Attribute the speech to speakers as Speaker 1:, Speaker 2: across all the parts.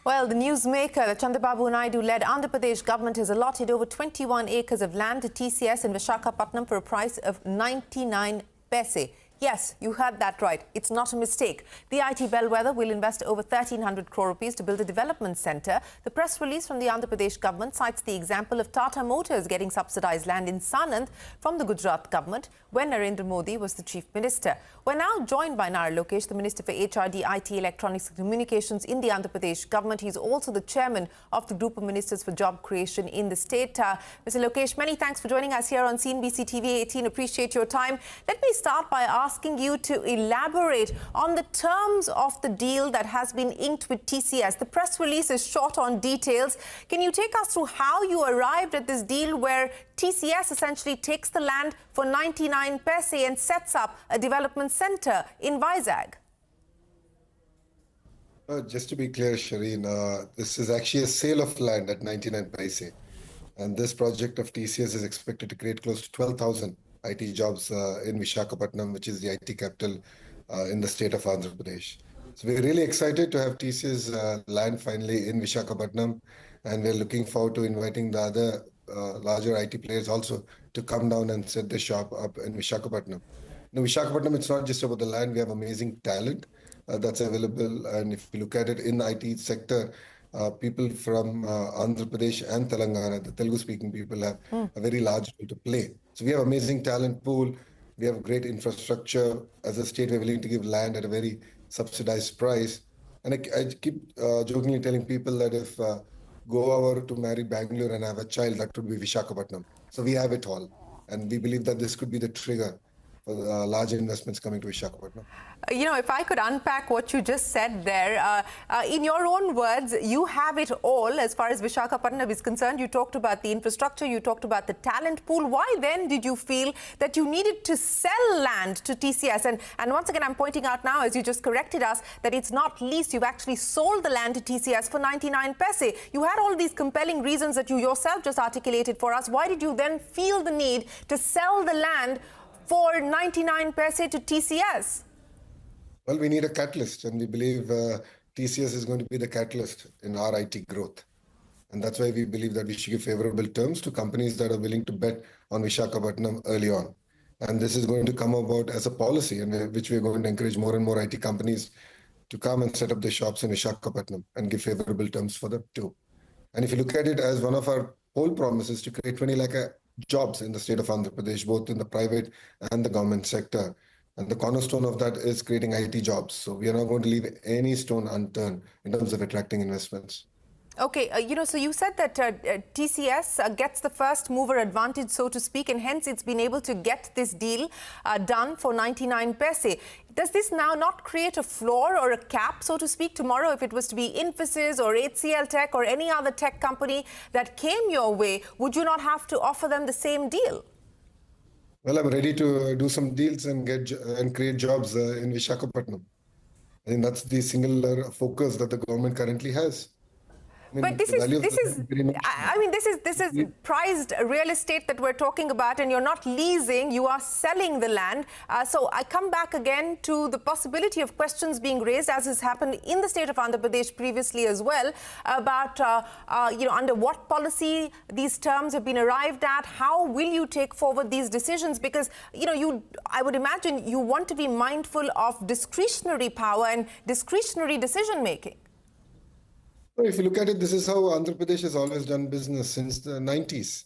Speaker 1: Well, the newsmaker, the Chandrababu Naidu-led Andhra Pradesh government has allotted over 21 acres of land to TCS in Vishakapatnam for a price of 99 paise. Yes, you heard that right. It's not a mistake. The IT Bellwether will invest over 1,300 crore rupees to build a development centre. The press release from the Andhra Pradesh government cites the example of Tata Motors getting subsidised land in Sanand from the Gujarat government when Narendra Modi was the chief minister. We're now joined by Nara Lokesh, the Minister for HRD, IT, Electronics and Communications in the Andhra Pradesh government. He's also the chairman of the group of ministers for job creation in the state. Mr. Lokesh, many thanks for joining us here on CNBC-TV18. Appreciate your time. Let me start by asking you to elaborate on the terms of the deal that has been inked with TCS. The press release is short on details. Can you take us through how you arrived at this deal where TCS essentially takes the land for 99 paise and sets up a development centre in Vizag?
Speaker 2: Just to be clear, Shereen, this is actually a sale of land at 99 paise. And this project of TCS is expected to create close to 12,000 IT jobs in Vishakapatnam, which is the IT capital in the state of Andhra Pradesh. So we're really excited to have TCS land finally in Vishakapatnam, and we're looking forward to inviting the other larger IT players also to come down and set the shop up in Vishakapatnam. Now, Vishakapatnam, it's not just about the land. We have amazing talent that's available. And if you look at it in the IT sector, people from Andhra Pradesh and Telangana, the Telugu-speaking people, have a very large role to play. So we have amazing talent pool. We have great infrastructure. As a state, we're willing to give land at a very subsidized price. And I keep jokingly telling people that if go over to marry Bangalore and have a child, that would be Vishakapatnam. So we have it all. And we believe that this could be the trigger for large investments coming to Vishakapatnam.
Speaker 1: You know, if I could unpack what you just said there, in your own words, you have it all as far as Vishakapatnam is concerned. You talked about the infrastructure, you talked about the talent pool. Why then did you feel that you needed to sell land to TCS? And once again, I'm pointing out now, as you just corrected us, that it's not leased. You've actually sold the land to TCS for 99 paise. You had all these compelling reasons that you yourself just articulated for us. Why did you then feel the need to sell the land for 99 paise to TCS?
Speaker 2: Well, we need a catalyst, and we believe TCS is going to be the catalyst in our IT growth. And that's why we believe that we should give favorable terms to companies that are willing to bet on Vishakapatnam early on. And this is going to come about as a policy, and which we're going to encourage more and more IT companies to come and set up their shops in Vishakapatnam and give favorable terms for them too. And if you look at it as one of our whole promises to create 20 lakh jobs in the state of Andhra Pradesh, both in the private and the government sector. And the cornerstone of that is creating IT jobs. So we are not going to leave any stone unturned in terms of attracting investments.
Speaker 1: Okay, so you said that TCS gets the first mover advantage, so to speak, and hence it's been able to get this deal done for 99 paise. Does this now not create a floor or a cap, so to speak, tomorrow if it was to be Infosys or HCL Tech or any other tech company that came your way, would you not have to offer them the same deal?
Speaker 2: Well, I'm ready to do some deals and create jobs in Vishakapatnam. I think that's the singular focus that the government currently has.
Speaker 1: But this is prized real estate that we're talking about, and you're not leasing, you are selling the land. So I come back again to the possibility of questions being raised, as has happened in the state of Andhra Pradesh previously as well, about under what policy these terms have been arrived at. How will you take forward these decisions? Because I would imagine you want to be mindful of discretionary power and discretionary decision making.
Speaker 2: If you look at it, this is how Andhra Pradesh has always done business since the 90s.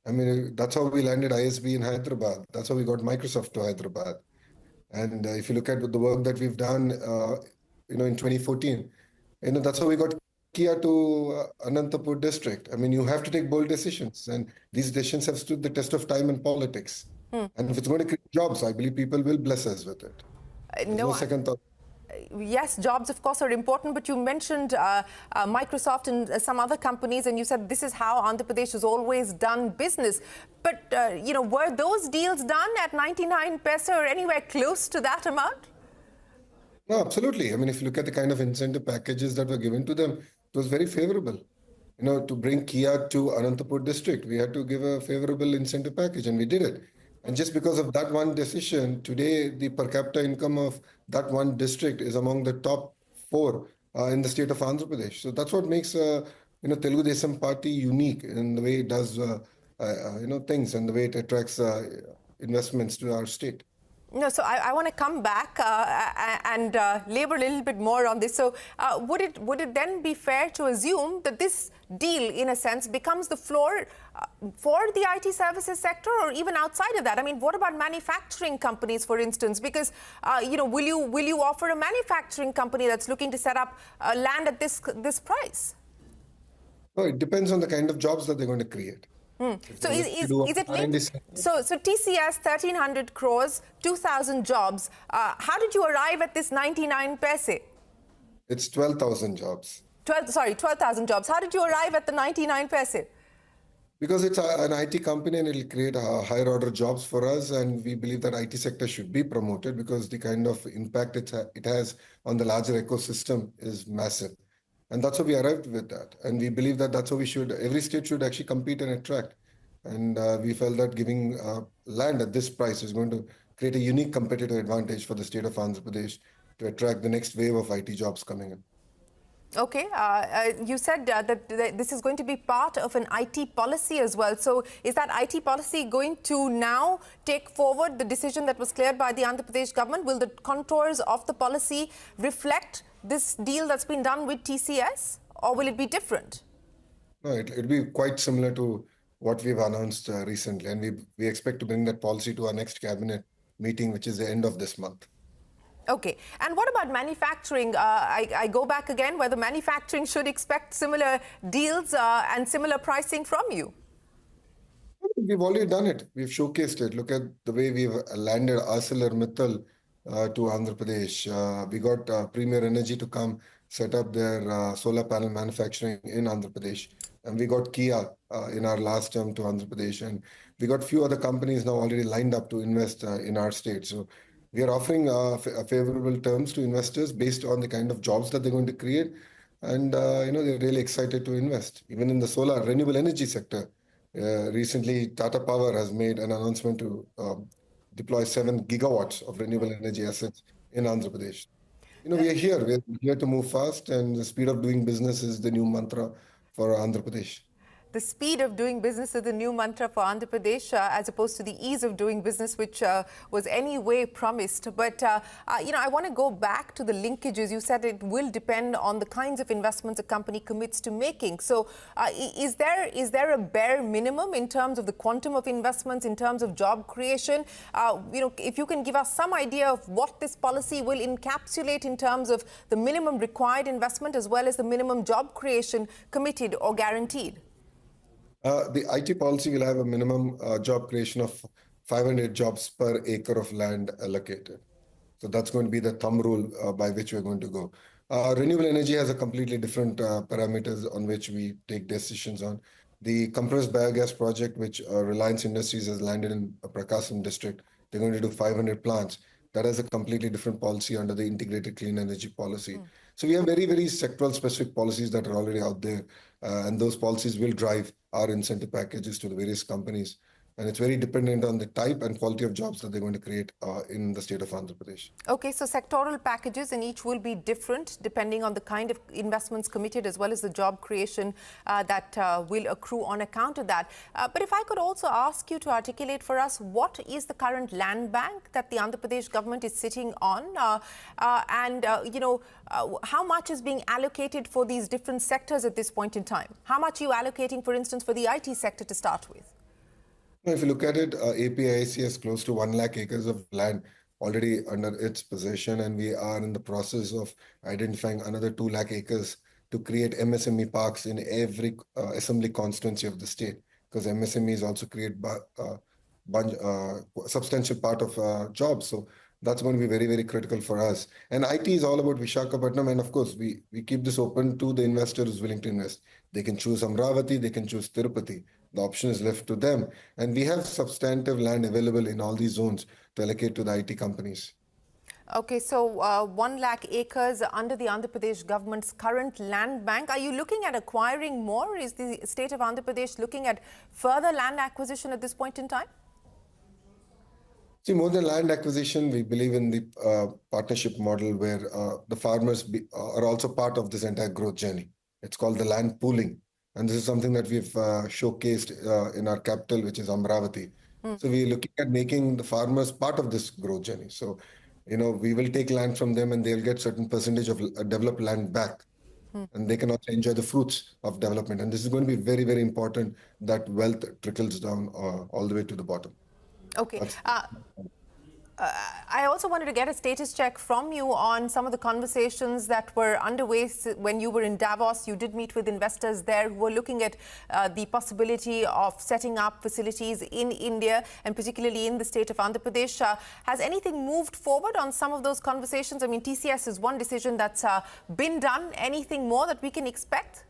Speaker 2: I mean, that's how we landed ISB in Hyderabad. That's how we got Microsoft to Hyderabad. And if you look at the work that we've done, in 2014, that's how we got Kia to Anantapur district. I mean, you have to take bold decisions. And these decisions have stood the test of time and politics. And if it's going to create jobs, I believe people will bless us with it. No second thought.
Speaker 1: Yes, jobs, of course, are important, but you mentioned Microsoft and some other companies, and you said this is how Andhra Pradesh has always done business. But, were those deals done at 99 paise or anywhere close to that amount?
Speaker 2: No, absolutely. I mean, if you look at the kind of incentive packages that were given to them, it was very favorable. To bring Kia to Anantapur district, we had to give a favorable incentive package, and we did it. And just because of that one decision, today the per capita income of that one district is among the top 4 in the state of Andhra Pradesh. So that's what makes Telugu Desam Party unique in the way it does things and the way it attracts investments to our state.
Speaker 1: No, so I want to come back and labor a little bit more on this. So would it then be fair to assume that this deal, in a sense, becomes the floor for the IT services sector, or even outside of that? I mean, what about manufacturing companies, for instance? Because will you offer a manufacturing company that's looking to set up land at this price?
Speaker 2: No, it depends on the kind of jobs that they're going to create.
Speaker 1: So is it linked? So TCS, 1,300 crores, 2,000 jobs. How did you arrive at this 99 paise?
Speaker 2: It's 12,000 jobs.
Speaker 1: 12,000 jobs. How did you arrive at the 99 paise?
Speaker 2: Because it's an IT company and it'll create higher order jobs for us, and we believe that IT sector should be promoted because the kind of impact it has on the larger ecosystem is massive. And that's how we arrived with that. And we believe that that's how every state should actually compete and attract. And we felt that giving land at this price is going to create a unique competitive advantage for the state of Andhra Pradesh to attract the next wave of IT jobs coming in.
Speaker 1: Okay, you said that this is going to be part of an IT policy as well. So is that IT policy going to now take forward the decision that was cleared by the Andhra Pradesh government? Will the contours of the policy reflect this deal that's been done with TCS, or will it be different?
Speaker 2: No, it'll be quite similar to what we've announced recently, and we expect to bring that policy to our next cabinet meeting, which is the end of this month.
Speaker 1: Okay. And what about manufacturing? I go back again, whether manufacturing should expect similar deals and similar pricing from you?
Speaker 2: We've already done it. We've showcased it. Look at the way we've landed ArcelorMittal to Andhra Pradesh. We got Premier Energy to come set up their solar panel manufacturing in Andhra Pradesh. And we got Kia in our last term to Andhra Pradesh. And we got few other companies now already lined up to invest in our state. So we are offering favorable terms to investors based on the kind of jobs that they're going to create. And, they're really excited to invest. Even in the solar renewable energy sector, recently Tata Power has made an announcement to deploy 7 gigawatts of renewable energy assets in Andhra Pradesh. We are here. We're here to move fast, and the speed of doing business is the new mantra for Andhra Pradesh.
Speaker 1: The speed of doing business is the new mantra for Andhra Pradesh, as opposed to the ease of doing business, which was anyway promised. But, I want to go back to the linkages. You said it will depend on the kinds of investments a company commits to making. So is there a bare minimum in terms of the quantum of investments, in terms of job creation? If you can give us some idea of what this policy will encapsulate in terms of the minimum required investment as well as the minimum job creation committed or guaranteed.
Speaker 2: The IT policy will have a minimum job creation of 500 jobs per acre of land allocated. So that's going to be the thumb rule by which we're going to go. Renewable energy has a completely different parameters on which we take decisions on. The compressed biogas project, which Reliance Industries has landed in Prakasam district, they're going to do 500 plants. That has a completely different policy under the integrated clean energy policy. So we have very, very sectoral specific policies that are already out there. And those policies will drive our incentive packages to the various companies. And it's very dependent on the type and quality of jobs that they're going to create in the state of Andhra Pradesh.
Speaker 1: Okay, so sectoral packages and each will be different depending on the kind of investments committed as well as the job creation that will accrue on account of that. But if I could also ask you to articulate for us, what is the current land bank that the Andhra Pradesh government is sitting on? How much is being allocated for these different sectors at this point in time? How much are you allocating, for instance, for the IT sector to start with?
Speaker 2: If you look at it, APIC has close to 1 lakh acres of land already under its possession, and we are in the process of identifying another 2 lakh acres to create MSME parks in every assembly constituency of the state, because MSMEs also create substantial part of jobs. So that's going to be very, very critical for us. And IT is all about Vishakapatnam, and of course, we keep this open to the investor who's willing to invest. They can choose Amravati, they can choose Tirupati. The option is left to them. And we have substantive land available in all these zones to allocate to the IT companies.
Speaker 1: Okay, so 1 lakh acres under the Andhra Pradesh government's current land bank. Are you looking at acquiring more? Is the state of Andhra Pradesh looking at further land acquisition at this point in time?
Speaker 2: See, more than land acquisition, we believe in the partnership model where the farmers are also part of this entire growth journey. It's called the land pooling. And this is something that we've showcased in our capital, which is Amravati. So we're looking at making the farmers part of this growth journey. So, we will take land from them and they'll get certain percentage of developed land back. And they can also enjoy the fruits of development. And this is going to be very, very important that wealth trickles down all the way to the bottom.
Speaker 1: Okay.
Speaker 2: That's
Speaker 1: I also wanted to get a status check from you on some of the conversations that were underway when you were in Davos. You did meet with investors there who were looking at the possibility of setting up facilities in India and particularly in the state of Andhra Pradesh. Has anything moved forward on some of those conversations? I mean, TCS is one decision that's been done. Anything more that we can expect?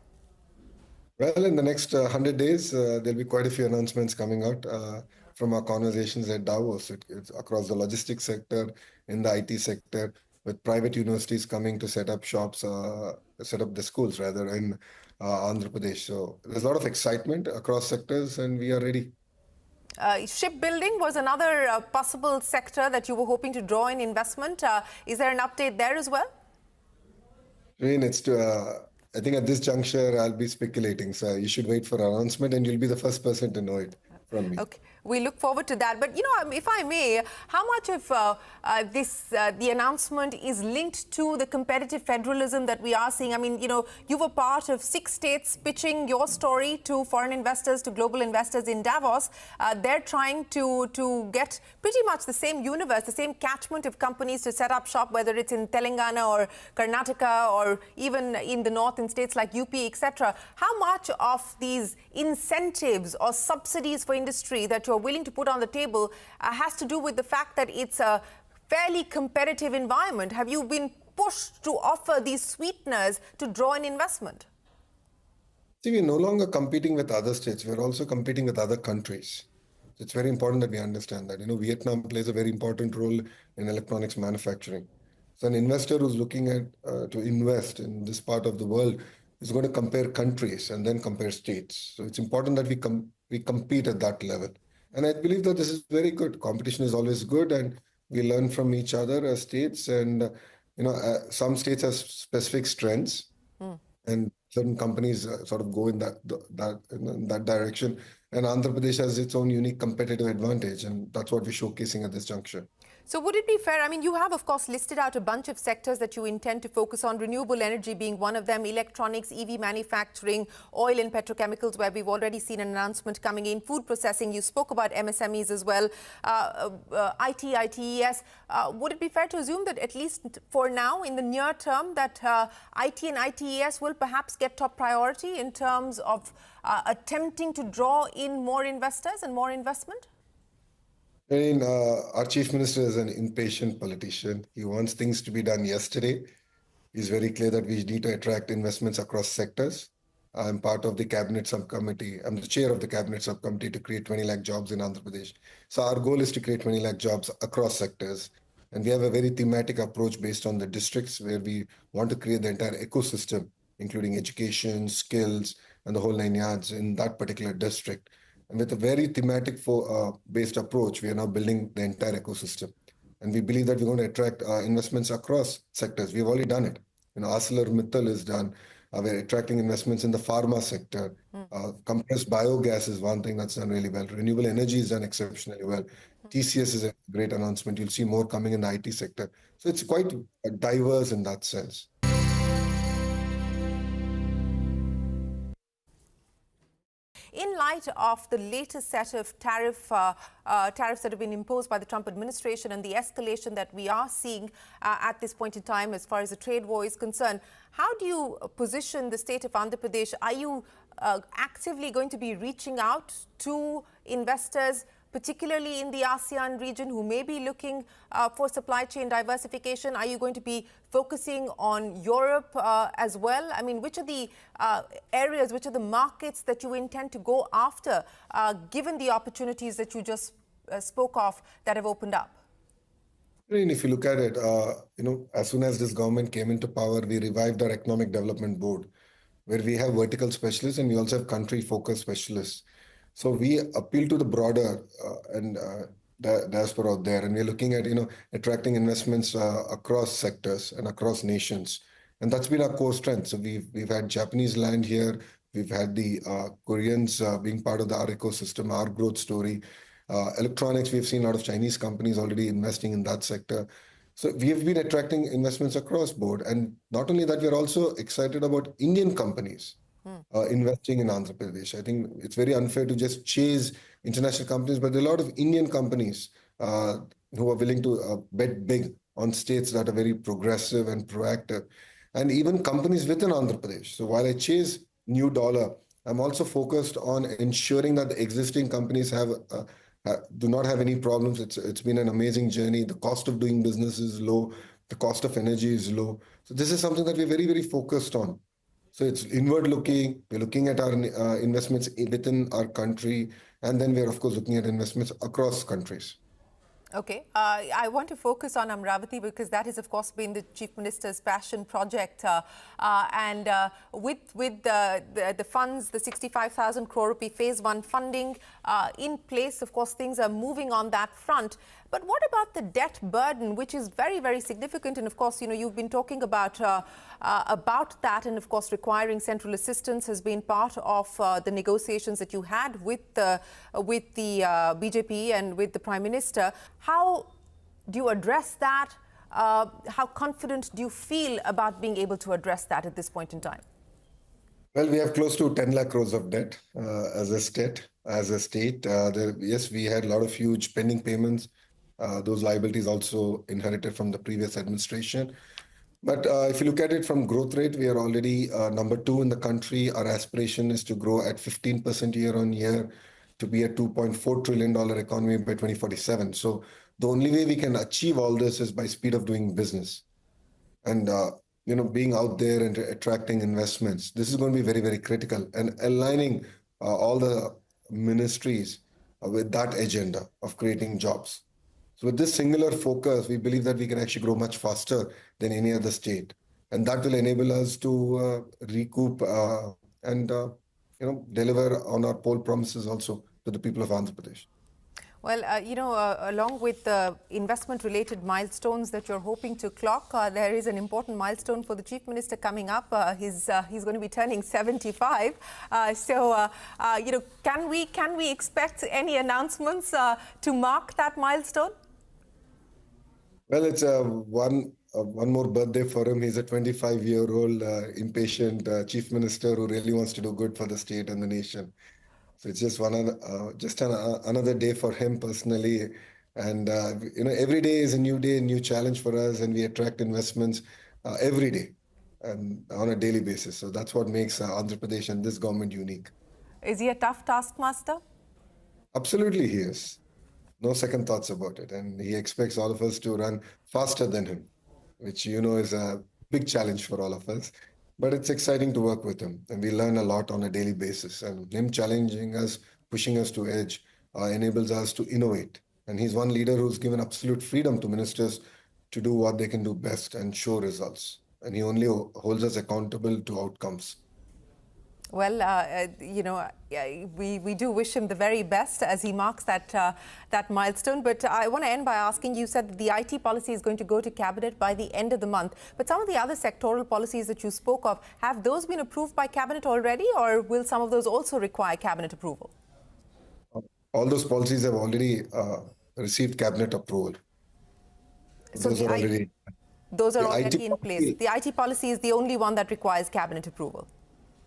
Speaker 2: Well, in the next 100 days, there'll be quite a few announcements coming out from our conversations at Davos. It's across the logistics sector, in the IT sector, with private universities coming to set up shops, set up the schools rather in Andhra Pradesh. So there's a lot of excitement across sectors, and we are ready.
Speaker 1: Shipbuilding was another possible sector that you were hoping to draw in investment. Is there an update there as well?
Speaker 2: I mean, I think at this juncture, I'll be speculating. So you should wait for announcement, and you'll be the first person to know it from me.
Speaker 1: Okay, we look forward to that. But, if I may, how much of the announcement is linked to the competitive federalism that we are seeing? I mean, you were part of 6 states pitching your story to foreign investors, to global investors in Davos. They're trying to get pretty much the same universe, the same catchment of companies to set up shop, whether it's in Telangana or Karnataka or even in the north in states like UP, etc. How much of these incentives or subsidies for industry that you're willing to put on the table has to do with the fact that it's a fairly competitive environment? Have you been pushed to offer these sweeteners to draw in investment?
Speaker 2: See, we're no longer competing with other states. We're also competing with other countries. It's very important that we understand that. Vietnam plays a very important role in electronics manufacturing. So an investor who's looking at to invest in this part of the world is going to compare countries and then compare states. So it's important that we compete at that level. And I believe that this is very good. Competition is always good, and we learn from each other as states. And some states have specific strengths, and certain companies sort of go in that direction. And Andhra Pradesh has its own unique competitive advantage, and that's what we're showcasing at this juncture.
Speaker 1: So would it be fair? I mean, you have, of course, listed out a bunch of sectors that you intend to focus on, renewable energy being one of them, electronics, EV manufacturing, oil and petrochemicals, where we've already seen an announcement coming in, food processing. You spoke about MSMEs as well, IT, ITES. Would it be fair to assume that at least for now, in the near term, that IT and ITES will perhaps get top priority in terms of attempting to draw in more investors and more investment?
Speaker 2: I mean, our chief minister is an impatient politician. He wants things to be done yesterday. He's very clear that we need to attract investments across sectors. I'm part of the cabinet subcommittee. I'm the chair of the cabinet subcommittee to create 20 lakh jobs in Andhra Pradesh. So our goal is to create 20 lakh jobs across sectors. And we have a very thematic approach based on the districts where we want to create the entire ecosystem, including education, skills, and the whole 9 yards in that particular district. And with a very thematic based approach, we are now building the entire ecosystem. And we believe that we're going to attract investments across sectors. We've already done it. ArcelorMittal is done. We're attracting investments in the pharma sector. Compressed biogas is one thing that's done really well. Renewable energy is done exceptionally well. TCS is a great announcement. You'll see more coming in the IT sector. So it's quite diverse in that sense.
Speaker 1: In light of the latest set of tariffs that have been imposed by the Trump administration and the escalation that we are seeing at this point in time as far as the trade war is concerned, how do you position the state of Andhra Pradesh? Are you actively going to be reaching out to investors, particularly in the ASEAN region, who may be looking for supply chain diversification? Are you going to be focusing on Europe as well? I mean, which are the areas, which are the markets that you intend to go after, given the opportunities that you just spoke of that have opened up?
Speaker 2: I mean, if you look at it, as soon as this government came into power, we revived our Economic Development Board, where we have vertical specialists and we also have country-focused specialists. So we appeal to the broader and diaspora out there, and we're looking at attracting investments across sectors and across nations, and that's been our core strength. So we've had Japanese land here, we've had the Koreans being part of our ecosystem, our growth story. Electronics, we've seen a lot of Chinese companies already investing in that sector. So we have been attracting investments across board, and not only that, we're also excited about Indian companies investing in Andhra Pradesh. I think it's very unfair to just chase international companies, but there are a lot of Indian companies who are willing to bet big on states that are very progressive and proactive, and even companies within Andhra Pradesh. So while I chase new dollar, I'm also focused on ensuring that the existing companies do not have any problems. It's been an amazing journey. The cost of doing business is low. The cost of energy is low. So this is something that we're very, very focused on. So it's inward looking. We're looking at our investments within our country, and then we're of course looking at investments across countries.
Speaker 1: Okay, I want to focus on Amravati because that has, of course, been the Chief Minister's passion project. With the funds, the 65,000 crore rupee Phase 1 funding in place, of course, things are moving on that front. But what about the debt burden, which is very, very significant? And of course, you've been talking about that, and of course, requiring central assistance has been part of the negotiations that you had with the BJP and with the Prime Minister. How do you address that? How confident do you feel about being able to address that at this point in time?
Speaker 2: Well, we have close to 10 lakh crores of debt as a state. Yes, we had a lot of huge pending payments. Those liabilities also inherited from the previous administration. But if you look at it from growth rate, we are already number 2 in the country. Our aspiration is to grow at 15% year on year to be a $2.4 trillion economy by 2047. So the only way we can achieve all this is by speed of doing business. And being out there and attracting investments. This is going to be very, very critical, and aligning all the ministries with that agenda of creating jobs. So with this singular focus, we believe that we can actually grow much faster than any other state. And that will enable us to recoup and deliver on our poll promises also to the people of Andhra Pradesh.
Speaker 1: Well, along with the investment-related milestones that you're hoping to clock, there is an important milestone for the Chief Minister coming up. He's going to be turning 75. Can we expect any announcements to mark that milestone?
Speaker 2: Well, it's one more birthday for him. He's a 25-year-old impatient Chief Minister who really wants to do good for the state and the nation. So it's just another day for him personally. And, every day is a new day, a new challenge for us. And we attract investments every day and on a daily basis. So that's what makes Andhra Pradesh and this government unique.
Speaker 1: Is he a tough taskmaster?
Speaker 2: Absolutely, he is. No second thoughts about it. And he expects all of us to run faster than him, which, is a big challenge for all of us. But it's exciting to work with him, and we learn a lot on a daily basis. And him challenging us, pushing us to edge, enables us to innovate. And he's one leader who's given absolute freedom to ministers to do what they can do best and show results. And he only holds us accountable to outcomes.
Speaker 1: Well, we do wish him the very best as he marks that milestone. But I want to end by asking, you said that the IT policy is going to go to Cabinet by the end of the month. But some of the other sectoral policies that you spoke of, have those been approved by Cabinet already, or will some of those also require Cabinet approval?
Speaker 2: All those policies have already received Cabinet approval.
Speaker 1: So those are already in place. The IT policy is the only one that requires Cabinet approval.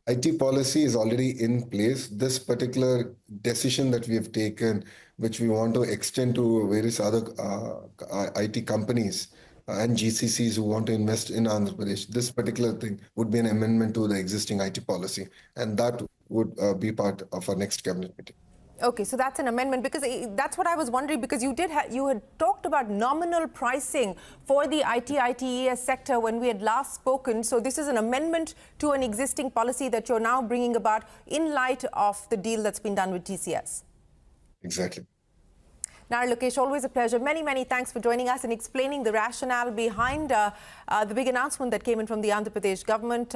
Speaker 2: IT policy is already in place. This particular decision that we have taken, which we want to extend to various other IT companies and GCCs who want to invest in Andhra Pradesh, this particular thing would be an amendment to the existing IT policy. And that would be part of our next cabinet meeting.
Speaker 1: Okay, so that's an amendment, because that's what I was wondering, because you had talked about nominal pricing for the ITES sector when we had last spoken. So this is an amendment to an existing policy that you're now bringing about in light of the deal that's been done with TCS.
Speaker 2: Exactly.
Speaker 1: Nara Lokesh, always a pleasure. Many, many thanks for joining us and explaining the rationale behind the big announcement that came in from the Andhra Pradesh government.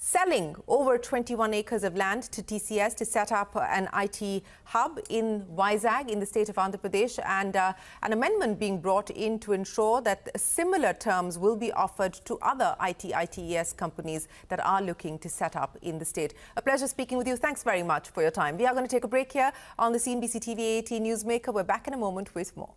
Speaker 1: selling over 21 acres of land to TCS to set up an IT hub in Vizag in the state of Andhra Pradesh, and an amendment being brought in to ensure that similar terms will be offered to other ITES companies that are looking to set up in the state. A pleasure speaking with you. Thanks very much for your time. We are going to take a break here on the CNBC-TV18 Newsmaker. We're back in a moment with more.